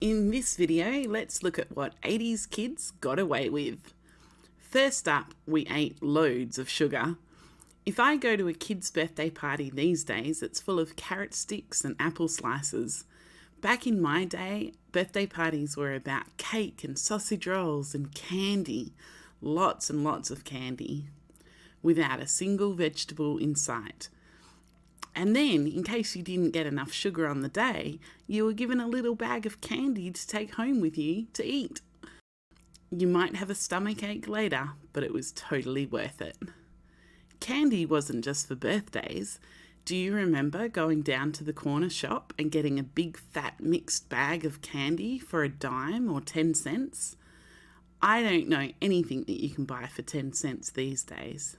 In this video, let's look at what 80s kids got away with. First up, we ate loads of sugar. If I go to a kid's birthday party these days, it's full of carrot sticks and apple slices. Back in my day, birthday parties were about cake and sausage rolls and candy. Lots and lots of candy, without a single vegetable in sight. And then, in case you didn't get enough sugar on the day, you were given a little bag of candy to take home with you to eat. You might have a stomachache later, but it was totally worth it. Candy wasn't just for birthdays. Do you remember going down to the corner shop and getting a big fat mixed bag of candy for a dime or 10 cents? I don't know anything that you can buy for 10 cents these days.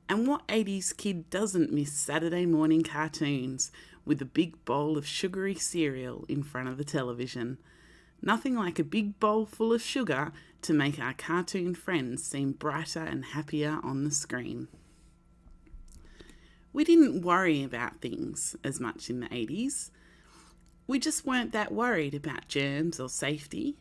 And what 80s kid doesn't miss Saturday morning cartoons with a big bowl of sugary cereal in front of the television? Nothing like a big bowl full of sugar to make our cartoon friends seem brighter and happier on the screen. We didn't worry about things as much in the 80s. We just weren't that worried about germs or safety.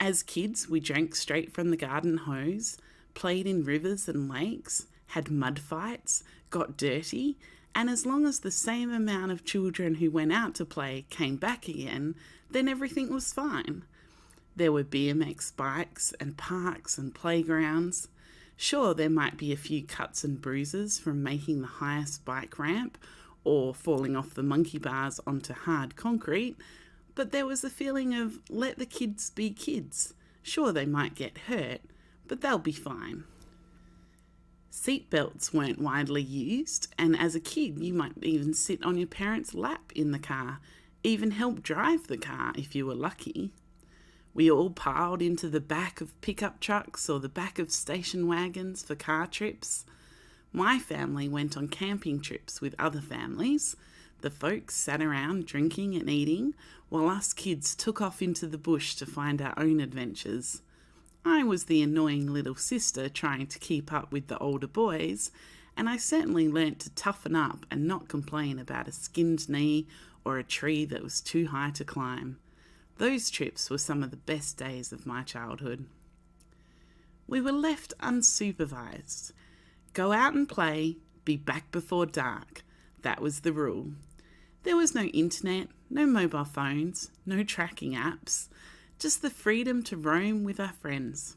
As kids, we drank straight from the garden hose, played in rivers and lakes, had mud fights, got dirty, and as long as the same amount of children who went out to play came back again, then everything was fine. There were BMX bikes and parks and playgrounds. Sure, there might be a few cuts and bruises from making the highest bike ramp or falling off the monkey bars onto hard concrete, but there was a feeling of let the kids be kids. Sure, they might get hurt, but they'll be fine. Seatbelts weren't widely used, and as a kid you might even sit on your parents' lap in the car, even help drive the car if you were lucky. We all piled into the back of pickup trucks or the back of station wagons for car trips. My family went on camping trips with other families. The folks sat around drinking and eating, while us kids took off into the bush to find our own adventures. I was the annoying little sister trying to keep up with the older boys, and I certainly learnt to toughen up and not complain about a skinned knee or a tree that was too high to climb. Those trips were some of the best days of my childhood. We were left unsupervised. Go out and play, be back before dark. That was the rule. There was no internet, no mobile phones, no tracking apps. Just the freedom to roam with our friends.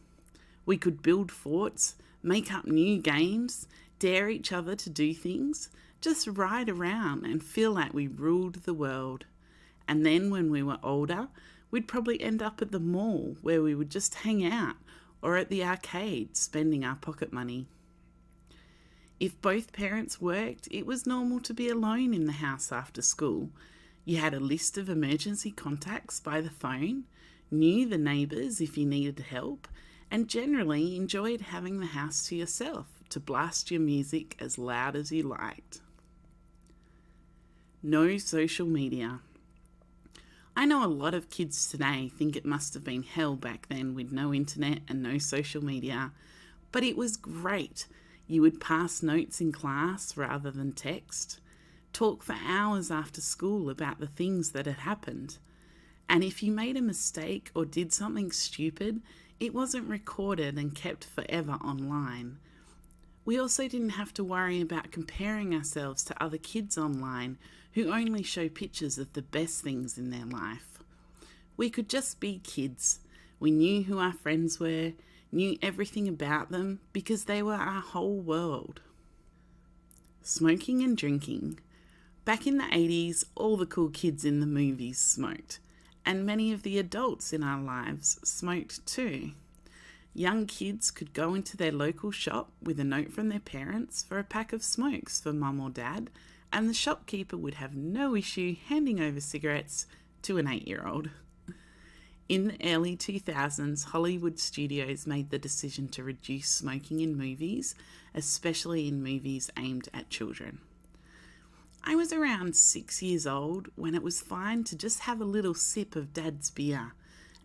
We could build forts, make up new games, dare each other to do things, just ride around and feel like we ruled the world. And then when we were older, we'd probably end up at the mall where we would just hang out, or at the arcade spending our pocket money. If both parents worked, it was normal to be alone in the house after school. You had a list of emergency contacts by the phone, knew the neighbours if you needed help, and generally enjoyed having the house to yourself to blast your music as loud as you liked. No social media. I know a lot of kids today think it must have been hell back then with no internet and no social media, but it was great. You would pass notes in class rather than text, talk for hours after school about the things that had happened. And if you made a mistake or did something stupid, it wasn't recorded and kept forever online. We also didn't have to worry about comparing ourselves to other kids online who only show pictures of the best things in their life. We could just be kids. We knew who our friends were, knew everything about them because they were our whole world. Smoking and drinking. Back in the 80s, all the cool kids in the movies smoked. And many of the adults in our lives smoked too. Young kids could go into their local shop with a note from their parents for a pack of smokes for mum or dad, and the shopkeeper would have no issue handing over cigarettes to an 8-year-old. In the early 2000s, Hollywood studios made the decision to reduce smoking in movies, especially in movies aimed at children. I was around 6 years old when it was fine to just have a little sip of Dad's beer,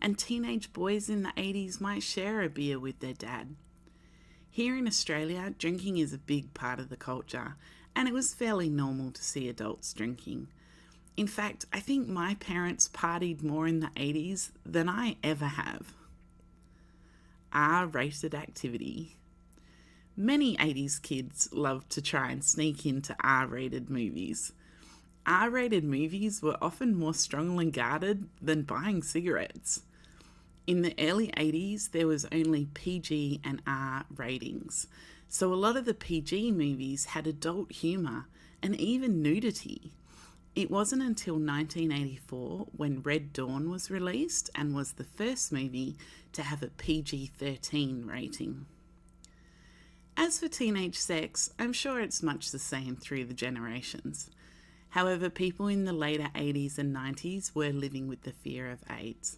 and teenage boys in the 80s might share a beer with their dad. Here in Australia, drinking is a big part of the culture, and it was fairly normal to see adults drinking. In fact, I think my parents partied more in the 80s than I ever have. R-rated activity. Many 80s kids loved to try and sneak into R-rated movies. R-rated movies were often more strongly guarded than buying cigarettes. In the early 80s, there was only PG and R ratings, so a lot of the PG movies had adult humour and even nudity. It wasn't until 1984 when Red Dawn was released and was the first movie to have a PG-13 rating. As for teenage sex, I'm sure it's much the same through the generations. However, people in the later 80s and 90s were living with the fear of AIDS.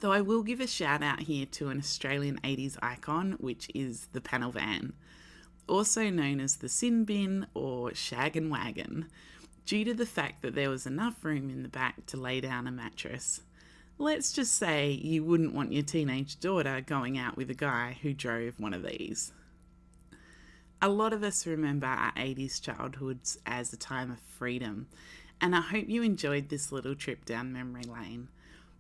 Though I will give a shout out here to an Australian 80s icon, which is the panel van, also known as the sin bin or shag and wagon, due to the fact that there was enough room in the back to lay down a mattress. Let's just say you wouldn't want your teenage daughter going out with a guy who drove one of these. A lot of us remember our 80s childhoods as a time of freedom, and I hope you enjoyed this little trip down memory lane.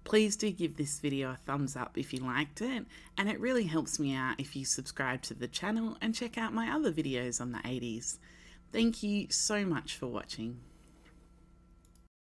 Please do give this video a thumbs up if you liked it, and it really helps me out if you subscribe to the channel and check out my other videos on the 80s. Thank you so much for watching.